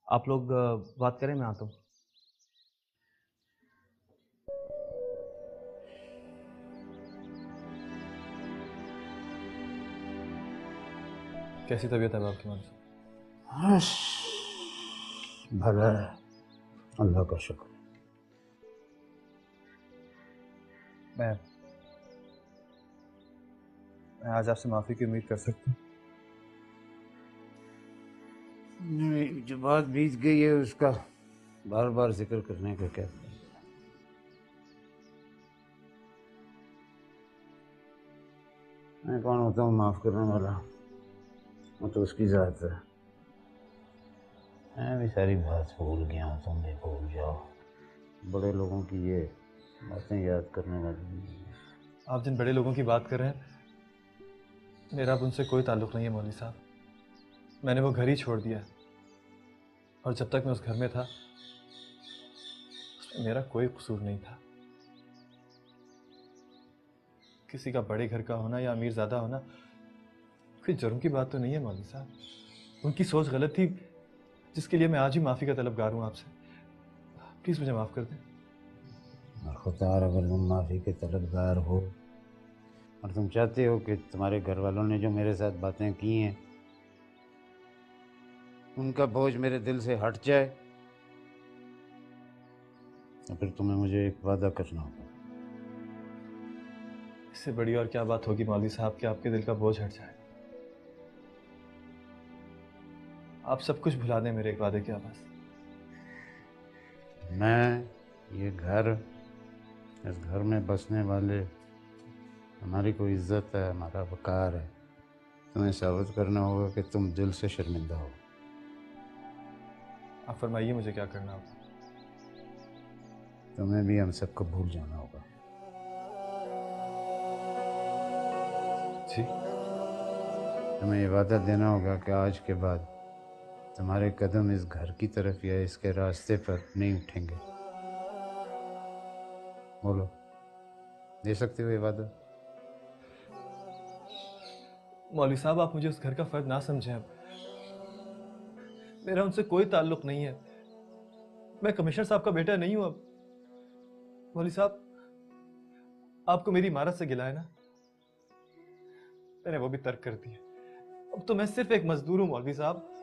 आप लोग बात करें, मैं आता हूँ। कैसी तबीयत है आपकी मौलवी साहब? बस भला है, अल्लाह का शुक्र। मैं मैं आज आपसे माफ़ी की उम्मीद कर सकता हूँ? नहीं, जो बात बीत गई है उसका बार बार जिक्र करने का क्या फायदा? मैं कौन होता हूँ माफ करने वाला? वो तो उसकी जात है। मैं भी सारी बात भूल गया हूँ, तुम भी भूल जाओ। बड़े लोगों की ये बातें याद करने वाली नहीं है। आप जिन बड़े लोगों की बात कर रहे हैं, मेरा अब उनसे कोई ताल्लुक़ नहीं है मौलवी साहब। मैंने वो घर ही छोड़ दिया, और जब तक मैं उस घर में था उसमें मेरा कोई कसूर नहीं था। किसी का बड़े घर का होना या अमीरज़ादा होना कोई जुर्म की बात तो नहीं है मौलवी साहब। उनकी सोच गलत थी, जिसके लिए मैं आज ही माफ़ी का तलबगार हूँ आपसे। प्लीज़ मुझे माफ़ कर दें। और खुदार, अगर तुम माफ़ी के तलबगार हो और तुम चाहते हो कि तुम्हारे घर वालों ने जो मेरे साथ बातें की हैं उनका बोझ मेरे दिल से हट जाए, तो फिर तुम्हें मुझे एक वादा करना होगा। इससे बड़ी और क्या बात होगी मौलवी साहब कि आपके दिल का बोझ हट जाए। आप सब कुछ भुला दें मेरे एक वादे के आवाज़। मैं, ये घर, इस घर में बसने वाले, हमारी कोई इज्जत है, हमारा वकार है। तुम्हें साबित करना होगा कि तुम दिल से शर्मिंदा हो। आप फरमाइए मुझे क्या करना होगा। तुम्हें भी हम सबको भूल जाना होगा। जी। तुम्हें ये वादा देना होगा कि आज के बाद तुम्हारे कदम इस घर की तरफ या इसके रास्ते पर नहीं उठेंगे। बोलो, दे सकते हो ये वादा? मौलवी साहब, आप मुझे उस घर का फर्द ना समझें। अब मेरा उनसे कोई ताल्लुक नहीं है। मैं कमिश्नर साहब का बेटा नहीं हूं अब। मौलवी साहब, आपको मेरी इमारत से गिला है ना? मैंने वो भी तर्क कर दिया। अब तो मैं सिर्फ एक मजदूर हूं मौलवी साहब।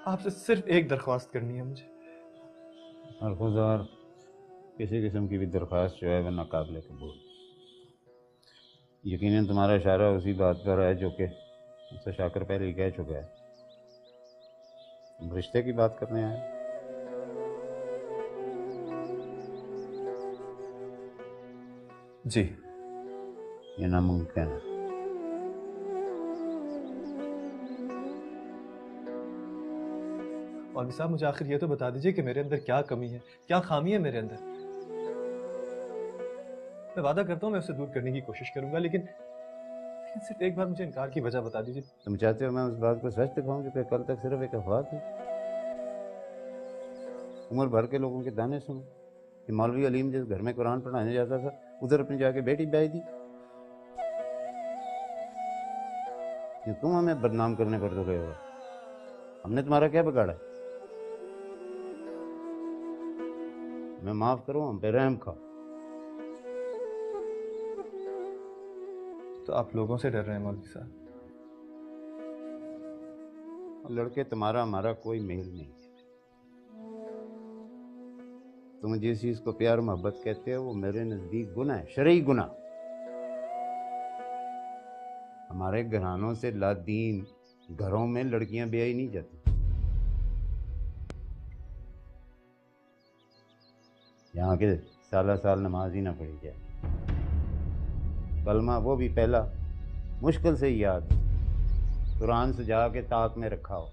आपसे सिर्फ एक दरख्वास्त करनी है मुझे। और खुदा, किसी किस्म की भी दरख्वास्त जो है वह नाकाबिले कबूल। यकीनन तुम्हारा इशारा उसी बात पर है जो कि मुझसे शाकर पहले ही कह चुका है। तुम रिश्ते की बात करने आए। जी। ये नामुमकिन है। मौलवी साहब, मुझे आखिर ये तो बता दीजिए कि मेरे अंदर क्या कमी है, क्या खामी है मेरे अंदर। मैं वादा करता हूँ मैं उसे दूर करने की कोशिश करूंगा, लेकिन सिर्फ एक बार मुझे इनकार की वजह बता दीजिए। तुम चाहते हो मैं उस बात को सच दिखाऊं जो कि कल तक सिर्फ एक अफवाह थी? उम्र भर के लोगों के दाने सुनो कि मौलवी अलीम जिस घर में कुरान पढ़ाने जाता था उधर अपनी जाके बेटी ब्याह दी। ये तुम हमें बदनाम करने पर तुले हो। हमने तुम्हारा क्या बिगाड़ा? मैं माफ करो, हम पे रहम खाओ। तो आप लोगों से डर रहे हैं मौलवी साहब? लड़के, तुम्हारा हमारा कोई मेल नहीं है। तुम जिस चीज को प्यार मोहब्बत कहते हो वो मेरे नजदीक गुनाह है, शरई गुनाह। हमारे घरानों से लादीन घरों में लड़कियां ब्याही नहीं जाती। यहाँ के साला साल नमाज ही ना पढ़ी जाए। कलमा वो भी पहला मुश्किल से ही याद, कुरान सजा के ताक में रखा हो।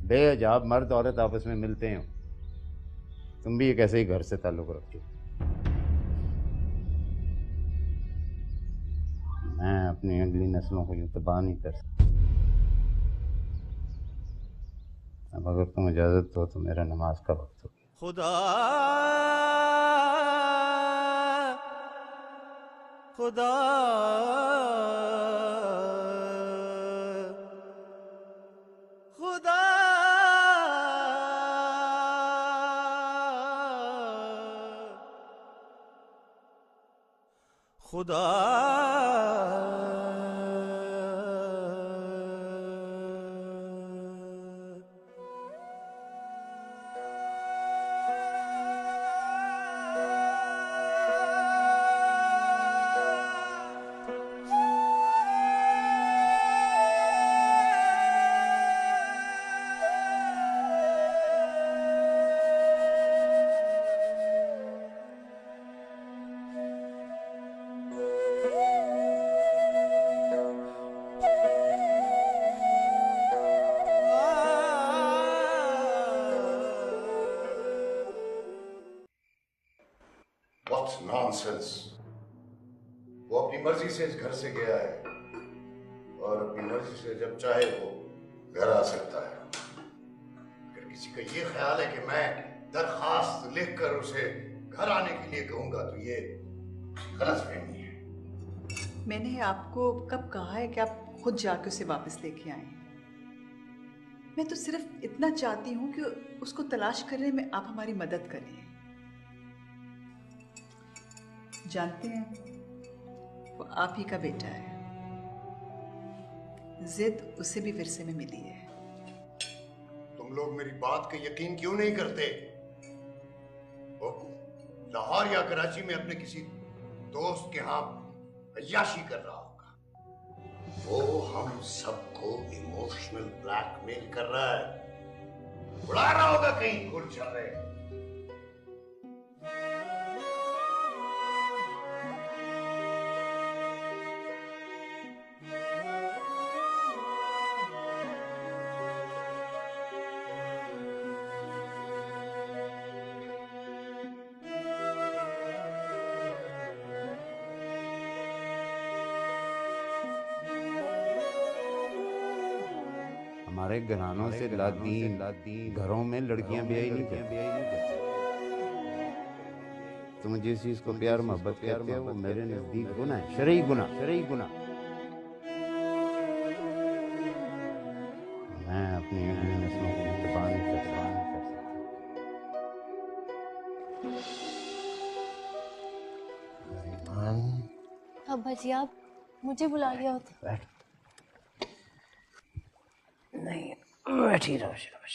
बेहजाब मर्द औरत आपस में मिलते हो। तुम भी एक ऐसे ही घर से ताल्लुक रखते हो। मैं अपनी अगली नस्लों को यूं तबाह नहीं कर सकता। अब अगर तुम इजाज़त दो तो मेरा नमाज का वक्त हो गया। खुदा खुदा खुदा What nonsense! वो अपनी मर्जी से इस घर से गया है और अपनी मर्जी से जब चाहे वो घर आ सकता है। अगर किसी का ये ख्याल है कि मैं दरखास्त लिखकर उसे घर आने के लिए कहूंगा तो ये गलतफहमी है। मैंने आपको कब कहा है कि आप खुद जाके उसे वापस लेके आए? मैं तो सिर्फ इतना चाहती हूँ कि उसको तलाश करने में आप हमारी मदद करें। जानते हैं, वो आप ही का बेटा है। जिद उसे भी विरसे में मिली है। तुम लोग मेरी बात का यकीन क्यों नहीं करते? वो लाहौर या कराची में अपने किसी दोस्त के यहाँ अय्याशी कर रहा होगा। वो हम सबको इमोशनल ब्लैकमेल कर रहा है, उड़ा रहा होगा कहीं गुल चल रहे। हमारे घरानों से लादी घरों में लड़कियां ब्याही नहीं करती। तुम जिस चीज को प्यार मोहब्बत कहते हो वो मेरे नजदीक गुनाह है, शरई गुनाह। मैं अपनी नस्लों को तबाह नहीं कर सकता। अब्बा जी, आप मुझे बुला लिया होता। बैठ। नहीं, बैठी रहो शाबाश।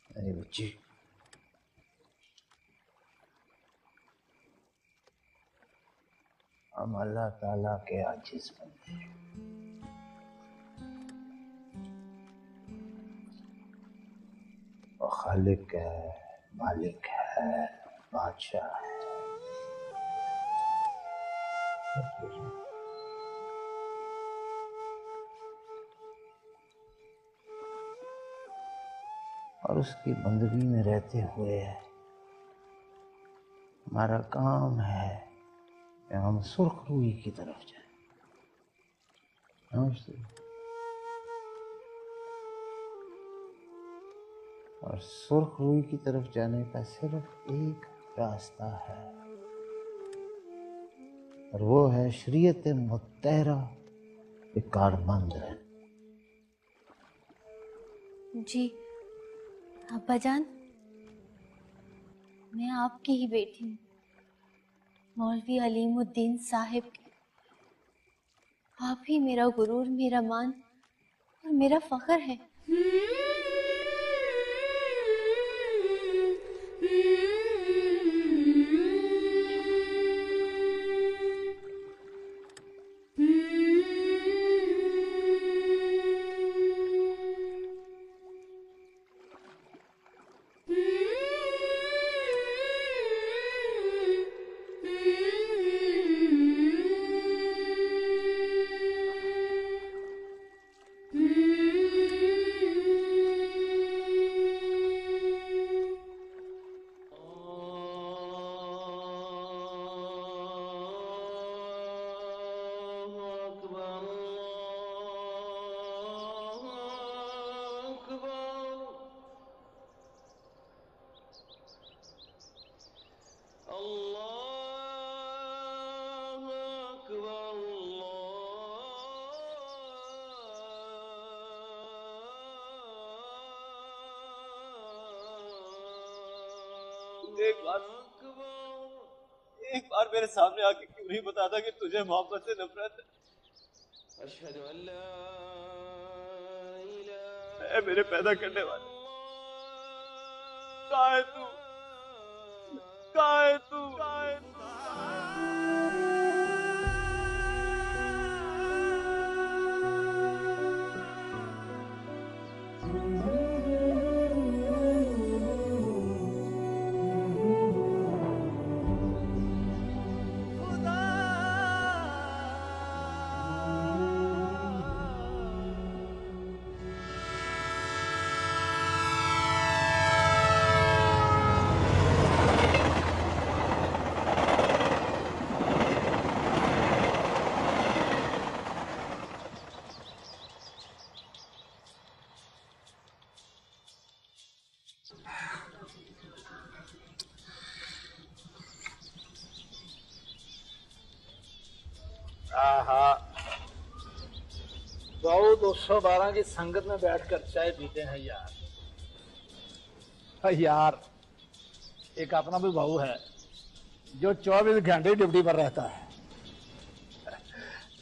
अरे बच्ची, हम अल्लाह ताला के आजिज़ बंदे हैं। वो खालिक है, मालिक है, बादशाह है। और उसकी बंदगी में रहते हुए हमारा काम है कि हम सुर्ख रूई की तरफ जाएं। समझते? और सुर्ख रूई की तरफ जाने का सिर्फ एक रास्ता है, और वो है शरीयत मुत्तहरा के कारबंद है। जी अब्बा जान, मैं आपकी ही बेटी हूँ, मौलवी अलीमुद्दीन साहिब की। आप ही मेरा गुरूर, मेरा मान और मेरा फख्र है। एक बार मेरे सामने आके क्यों नहीं बताता कि तुझे मोहब्बत से नफरत है? ऐ मेरे पैदा करने वाले, कहाँ है तू? कहाँ है तू? कहाँ है तू? बहू 212 की संगत में बैठकर चाय पीते हैं यार। यार एक अपना भी बहू है जो 24 घंटे ड्यूटी पर रहता है।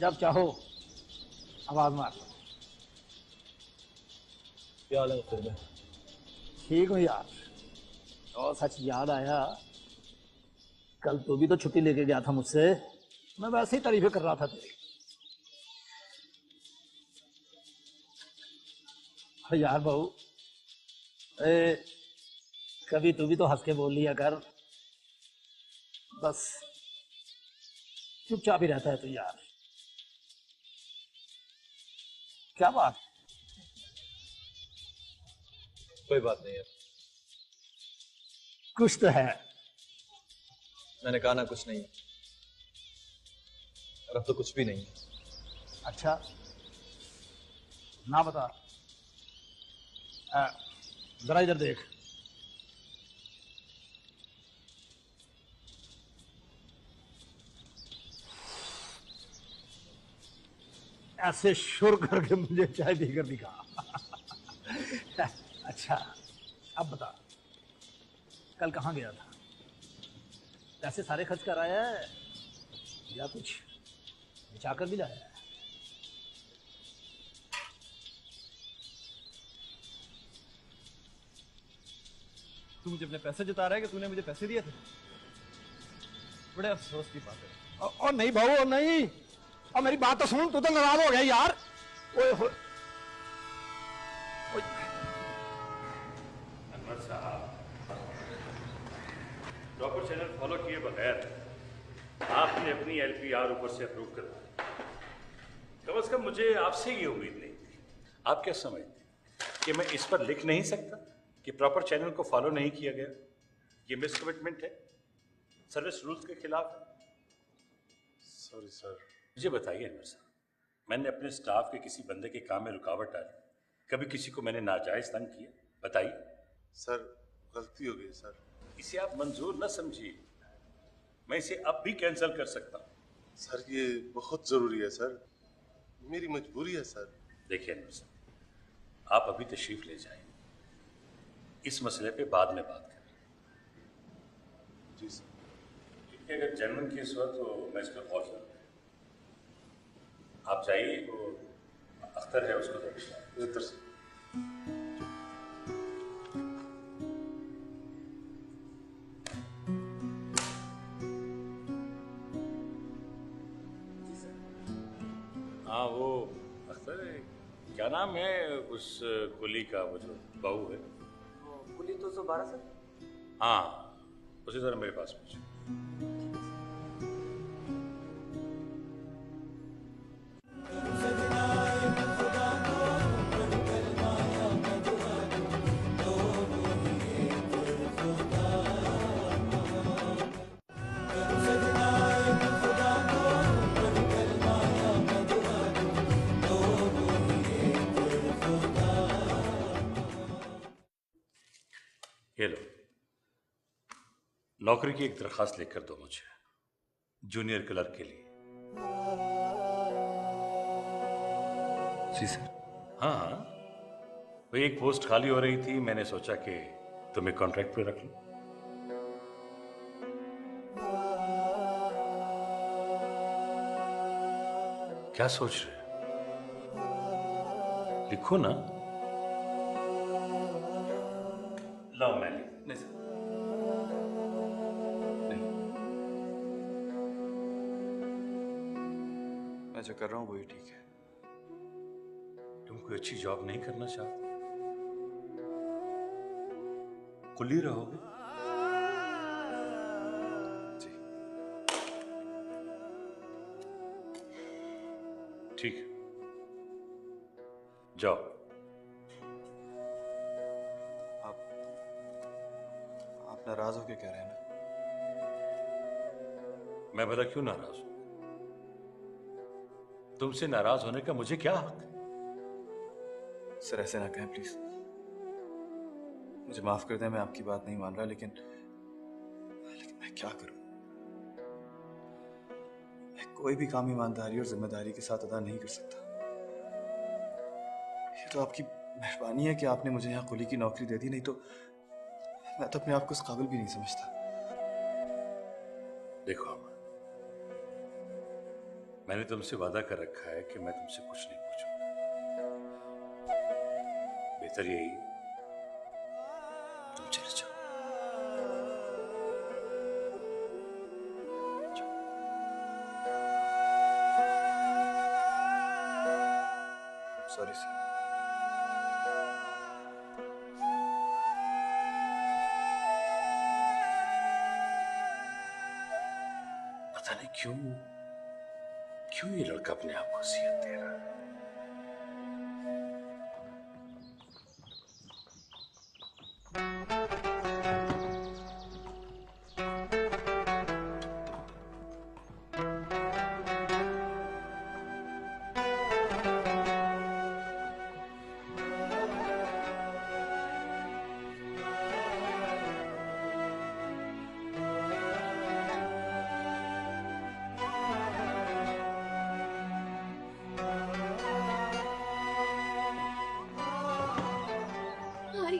जब चाहो आवाज मार। क्या हाल है फिर में? ठीक हूँ यार। और सच याद आया, कल तू भी तो छुट्टी लेके गया था मुझसे। मैं वैसे ही तारीफें कर रहा था तेरी। यार बहू, कभी तू भी तो हंस के बोल लिया कर। बस चुपचाप ही रहता है तू यार। क्या बात? कोई बात नहीं है। कुछ तो है। मैंने कहा ना कुछ नहीं है, और अब तो कुछ भी नहीं है। अच्छा ना बता। जरा इधर देख। ऐसे शुर करके मुझे चाय पीकर दिखा। अच्छा अब बता, कल कहाँ गया था? पैसे सारे खर्च कर आया है या कुछ बचाकर भी लाया है? तू मुझे अपने पैसे जता रहा है कि तूने मुझे पैसे दिए थे? बड़े अफसोस की बात है। और नहीं भाऊ, और नहीं। और मेरी बात तो सुन, तू तो नाराज हो गया यार। ओए हो अनवर साहब, प्रॉपर चैनल फॉलो किए बगैर आपने अपनी एलपीआर ऊपर से अप्रूव कर दी। कम से कम मुझे आपसे ये उम्मीद नहीं थी। आप क्या समझते कि मैं इस पर लिख नहीं सकता कि प्रॉपर चैनल को फॉलो नहीं किया गया? ये मिसकमिटमेंट है, सर्विस रूल्स के खिलाफ है। Sorry sir. मुझे बताइए अनवर साहब, मैंने अपने स्टाफ के किसी बंदे के काम में रुकावट डाली? कभी किसी को मैंने नाजायज तंग किया? बताइए। सर गलती हो गई सर। इसे आप मंजूर न समझिए, मैं इसे अब भी कैंसिल कर सकता हूँ। सर ये बहुत जरूरी है सर, मेरी मजबूरी है सर। देखिए अनवर साहब, आप अभी तशरीफ ले जाएं, इस मसले पे बाद में बात करें। जी सर। क्योंकि अगर जेन्युइन केस हुआ तो मैं इस पर गौर करूँ। आप जाइए, वो अख्तर है उसको बेहतर से। हाँ वो अख्तर है, क्या नाम है उस कुली का, वो जो बहू है? कुली 212 सर। हाँ, उसी तरह मेरे पास पूछो। ये लो, नौकरी की एक दरखास्त लिखकर दो मुझे, जूनियर क्लर्क के लिए। जी सर। हाँ हाँ, वो एक पोस्ट खाली हो रही थी, मैंने सोचा कि तुम्हें कॉन्ट्रैक्ट पे रख लूं। क्या सोच रहे हो? लिखो ना। लाओ मैं लिख। नहीं सर, नहीं, मैं जो कर रहा हूँ वही ठीक है। तुम कोई अच्छी जॉब नहीं करना चाहते? कुली रहोगे? जी। ठीक है, जाओ। आप नाराज होके कह रहे हैं ना? मैं भला क्यों नाराज हूं? तुमसे नाराज होने का मुझे क्या हक है? सर ऐसे ना कहें प्लीज, मुझे माफ कर दें, मैं आपकी बात नहीं मान रहा, लेकिन मैं क्या करूं? मैं कोई भी काम ईमानदारी और जिम्मेदारी के साथ अदा नहीं कर सकता। ये तो आपकी मेहरबानी है कि आपने मुझे यहाँ कुली की नौकरी दे दी, नहीं तो मैं तो अपने आप को इस काबिल भी नहीं समझता। देखो अमर, मैंने तुमसे वादा कर रखा है कि मैं तुमसे कुछ नहीं पूछूंगा। बेहतर यही है तुम चले जाओ। Sorry sir. पता नहीं क्यों ये लड़का अपने आप को अज़ियत दे रहा है। भाई,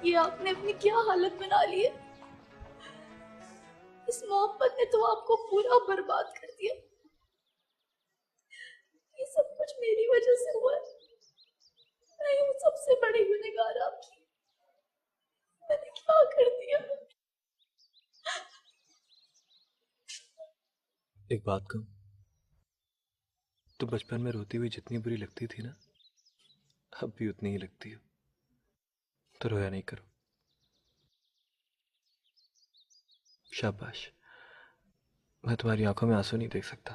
ये आपने अपनी क्या हालत बना ली है। इस मोहब्बत ने तो आपको पूरा बर्बाद कर दिया। ये सब कुछ मेरी वजह से हुआ है। मैं हूँ सबसे बड़ी गुनहगार आपकी। मैंने क्या कर दिया? एक बात कहूं, तो बचपन में रोती हुई जितनी बुरी लगती थी ना, अब भी उतनी ही लगती हो। तो रोया नहीं करो। शाबाश, मैं तुम्हारी आंखों में आंसू नहीं देख सकता।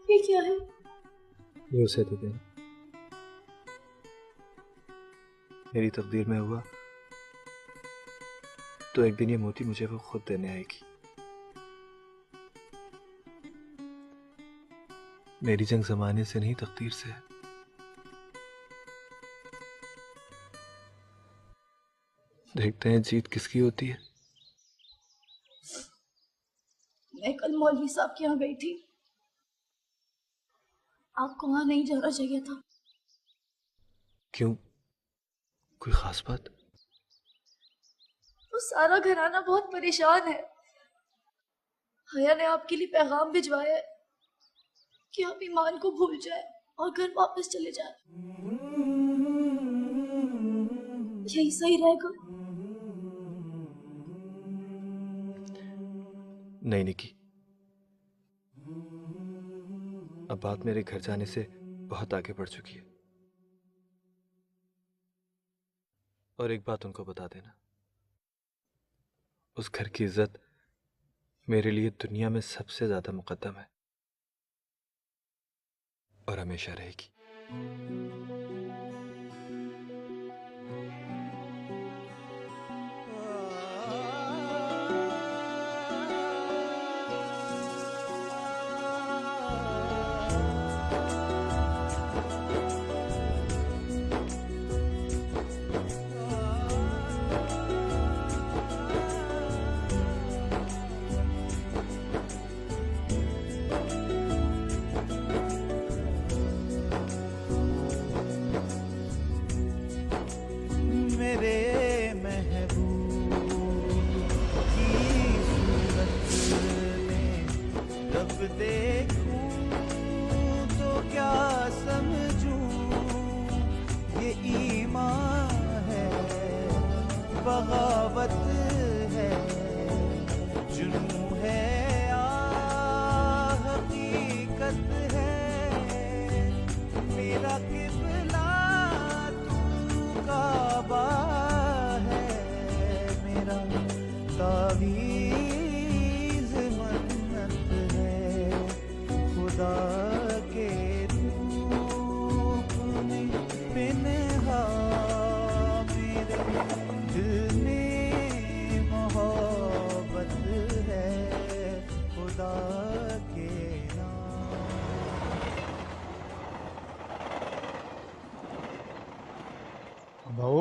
ये क्या है? ये उसे दे देना। मेरी तकदीर में हुआ तो एक दिन ये मोती मुझे वो खुद देने आएगी। मेरी जंग जमाने से नहीं, तकदीर से है। देखते हैं जीत किसकी होती है। मैं कल मौलवी साहब के यहाँ गई थी। आपको वहां नहीं जाना चाहिए था। क्यों? कोई खास बात? वो सारा घराना बहुत परेशान है। हया ने आपके लिए पैगाम भिजवाया है कि आप ईमान को भूल जाए और घर वापस चले जाए। यही सही रहेगा। नहीं निकी, अब बात मेरे घर जाने से बहुत आगे बढ़ चुकी है। और एक बात उनको बता देना, उस घर की इज्जत मेरे लिए दुनिया में सबसे ज्यादा मुकद्दम है और हमेशा रहेगी। बगावत है, जुनून है या हकीकत है, मेरा किबला तू काबा है, मेरा तावीज़ मन्नत है, खुदा के रूप में पिन्हा मेरे दिल में मोहब्बत है, खुदा के नाम। बहू,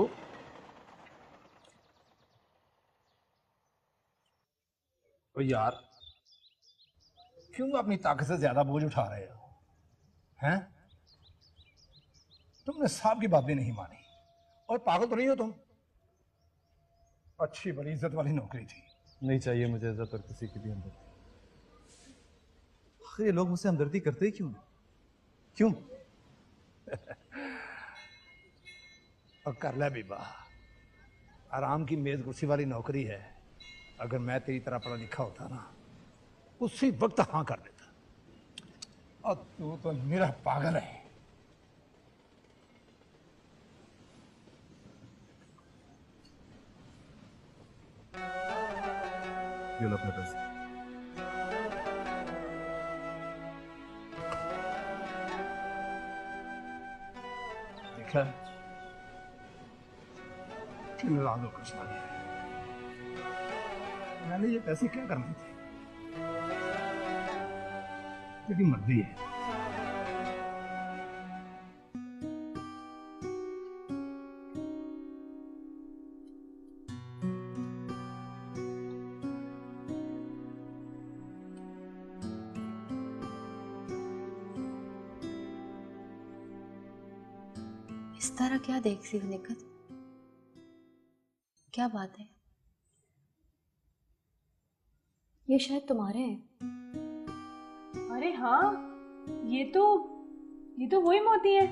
ओ यार, क्यों अपनी ताकत से ज्यादा बोझ उठा रहे हो? हैं? तुमने साहब की बात भी नहीं मानी, और पागल तो नहीं हो तुम? अच्छी बड़ी इज्जत वाली नौकरी थी। नहीं चाहिए मुझे इज्जत और किसी की भी हमदर्दी। आखिर ये लोग मुझसे हमदर्दी करते ही क्यों हैं? क्यों? और कर ले बीबा, आराम की मेज कुर्सी वाली नौकरी है। अगर मैं तेरी तरह पढ़ा लिखा होता ना, उसी वक्त हाँ कर देता। और तू तो मेरा पागल है। ये लो अपने पैसे। देखा, फिर नाराज होकर चला गया। मैंने ये पैसे क्या करने थे? तेरी मर्जी है। इस तरह क्या देख रही हो निखत? क्या बात है? ये शायद तुम्हारे हैं। अरे हाँ, ये तो वही मोती है।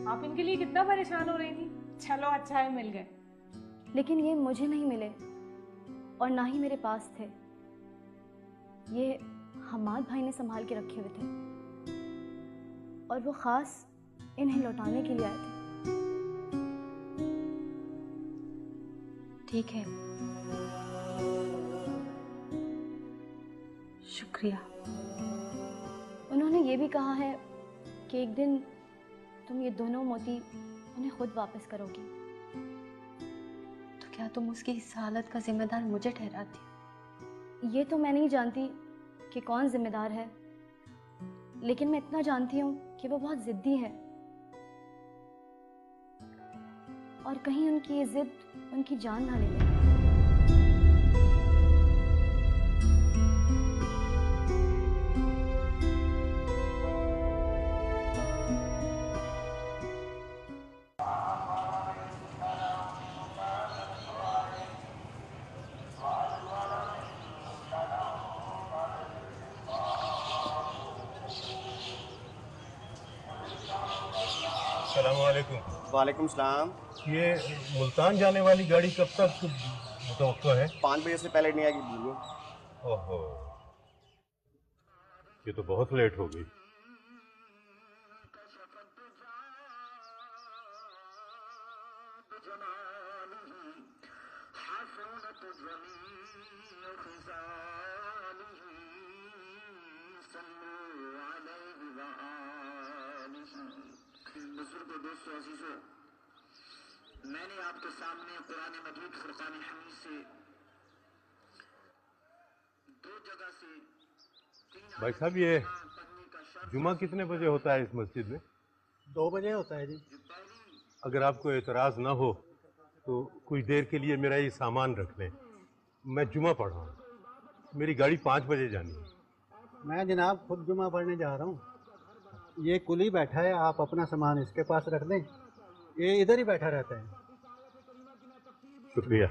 आप इनके लिए कितना परेशान हो रही थी। चलो अच्छा है मिल गए। लेकिन ये मुझे नहीं मिले और ना ही मेरे पास थे। ये हमाद भाई ने संभाल के रखे हुए थे और वो खास इन्हें लौटाने के लिए आए थे। ठीक है, शुक्रिया। उन्होंने ये भी कहा है कि एक दिन तुम ये दोनों मोती उन्हें खुद वापस करोगी। तो क्या तुम उसकी इस हालत का जिम्मेदार मुझे ठहराती? ये तो मैं नहीं जानती कि कौन जिम्मेदार है, लेकिन मैं इतना जानती हूँ कि वो बहुत जिद्दी है और कहीं उनकी ये जिद उनकी जान ना ले ले। वालेकुम सलाम। ये मुल्तान जाने वाली गाड़ी कब तक मुतवक्को है? 5 बजे से पहले नहीं आएगी बुजुर्ग। ओहो, ये तो बहुत लेट हो गई। दोस्तों अजीजों, मैंने आपके सामने कुरान मजीद फुरकान हमीद से 2 जगह से 3 भाई साहब, ये जुमा कितने बजे होता है इस मस्जिद में? 2 बजे होता है जी। अगर आपको एतराज़ ना हो तो कुछ देर के लिए मेरा ये सामान रख लें। मैं जुमा पढ़ाऊँ। मेरी गाड़ी 5 बजे जानी है। मैं जनाब खुद जुमा पढ़ने जा रहा हूँ। ये कुली बैठा है, आप अपना सामान इसके पास रख दें, ये इधर ही बैठा रहता है। शुक्रिया।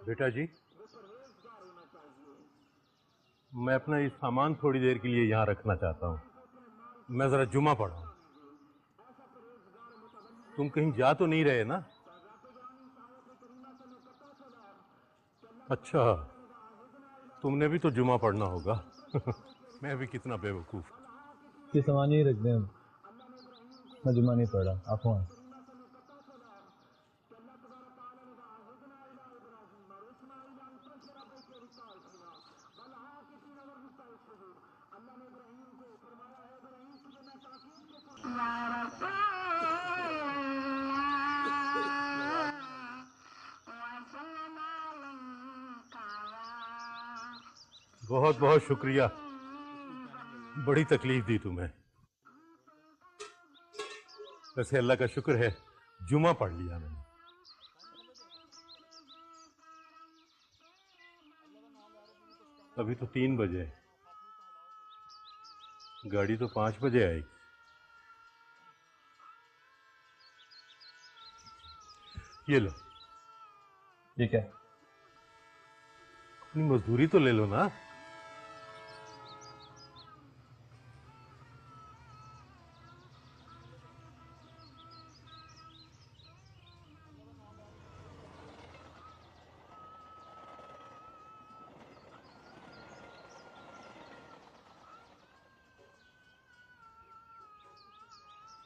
बेटा जी, मैं अपना ये सामान थोड़ी देर के लिए यहाँ रखना चाहता हूँ। मैं जरा जुमा पढ़ा। तुम कहीं जा तो नहीं रहे ना? अच्छा, तुमने भी तो जुमा पढ़ना होगा। मैं भी कितना बेवकूफ। ये सामान ही रख दें, मैं जुमा नहीं पढ़ रहा, आप वहाँ। बहुत बहुत शुक्रिया, बड़ी तकलीफ दी तुम्हें। वैसे अल्लाह का शुक्र है जुमा पढ़ लिया मैंने। अभी तो 3 बजे है, गाड़ी तो 5 बजे आई। ये लो। ये क्या? अपनी मजदूरी तो ले लो ना।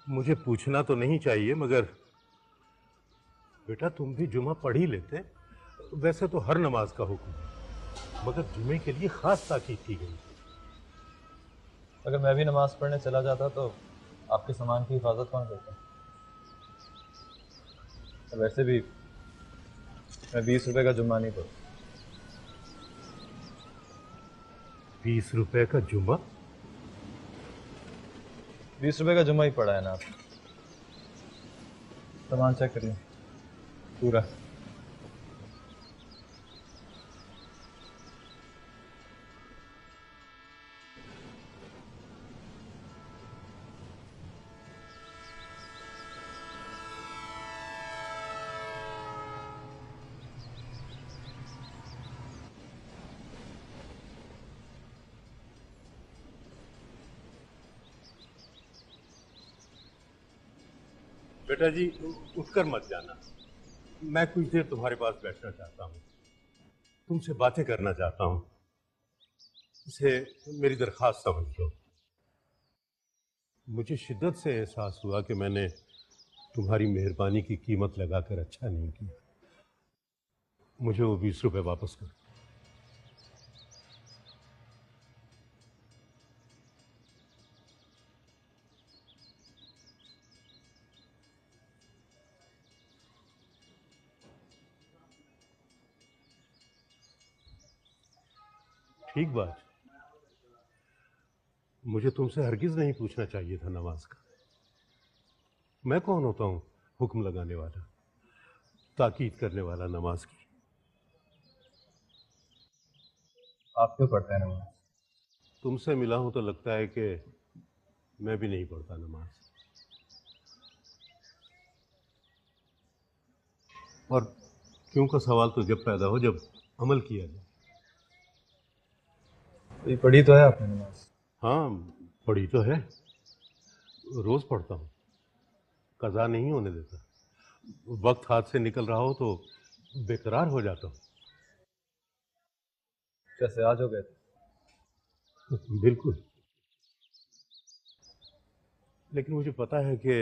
मुझे पूछना तो नहीं चाहिए, मगर बेटा तुम भी जुमा पढ़ ही लेते। वैसे तो हर नमाज का हुक्म है, मगर जुमे के लिए खास ताकीद की गई। अगर मैं भी नमाज पढ़ने चला जाता तो आपके सामान की हिफाजत कौन करता? वैसे भी मैं 20 रुपए का जुम्मा नहीं पढ़ता। 20 रुपए का जुम्मा? 20 रुपए का जुम्मा ही पड़ा है ना आप। सामान चेक करिए पूरा। बेटा जी उठकर मत जाना, मैं कुछ देर तुम्हारे पास बैठना चाहता हूँ, तुमसे बातें करना चाहता हूँ। इसे मेरी दरख्वास्त समझ लो। मुझे शिद्दत से एहसास हुआ कि मैंने तुम्हारी मेहरबानी की कीमत लगाकर अच्छा नहीं किया। मुझे वो 20 रुपए वापस कर। ठीक बात। मुझे तुमसे हरगिज नहीं पूछना चाहिए था नमाज का। मैं कौन होता हूं हुक्म लगाने वाला, ताकीद करने वाला नमाज की? आप क्यों पढ़ते हैं नमाज? तुमसे मिला हूं तो लगता है कि मैं भी नहीं पढ़ता नमाज। और क्यों का सवाल तो जब पैदा हो जब अमल किया जाए। ये पढ़ी तो है आपने नमाज? हाँ पढ़ी तो है, रोज पढ़ता हूँ, कज़ा नहीं होने देता। वक्त हाथ से निकल रहा हो तो बेकरार हो जाता हूँ। कैसे आज हो गए थे? बिल्कुल, लेकिन मुझे पता है कि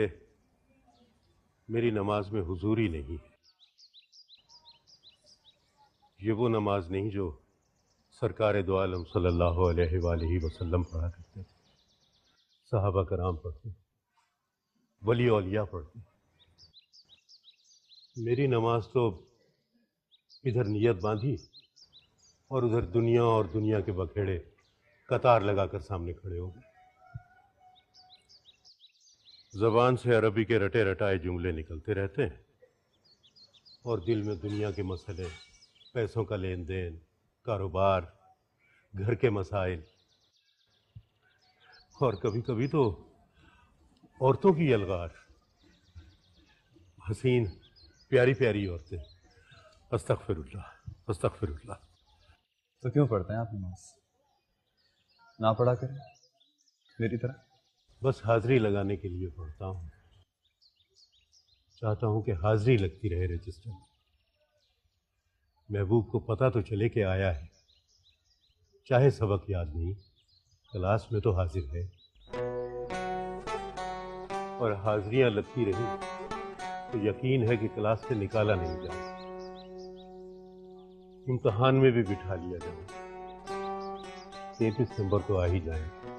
मेरी नमाज में हुजूरी नहीं है। ये वो नमाज नहीं जो सरकार दो आलम सल्लल्लाहु अलैहि वसल्लम पढ़ा करते थे, सहाबा कराम पढ़ते, वली औलिया पढ़ते। मेरी नमाज तो इधर नियत बांधी और उधर दुनिया और दुनिया के बखेड़े कतार लगाकर सामने खड़े हो गए। जबान से अरबी के रटे रटाए जुमले निकलते रहते हैं और दिल में दुनिया के मसले, पैसों का लेन देन, कारोबार, घर के मसाइल और कभी कभी तो औरतों की यलगार, हसीन प्यारी प्यारी औरतें। अस्तगफिरुल्लाह, अस्तगफिरुल्लाह। तो क्यों पढ़ते हैं आप नमाज? ना पढ़ा करें मेरी तरह। बस हाजिरी लगाने के लिए पढ़ता हूँ। चाहता हूँ कि हाजिरी लगती रहे रजिस्टर। महबूब को पता तो चले कि आया है, चाहे सबक याद नहीं, क्लास में तो हाजिर है। और हाजिरियां लगती रही तो यकीन है कि क्लास से निकाला नहीं जाए, इम्तहान में भी बिठा लिया जाए। 33 नंबर तो आ ही जाए।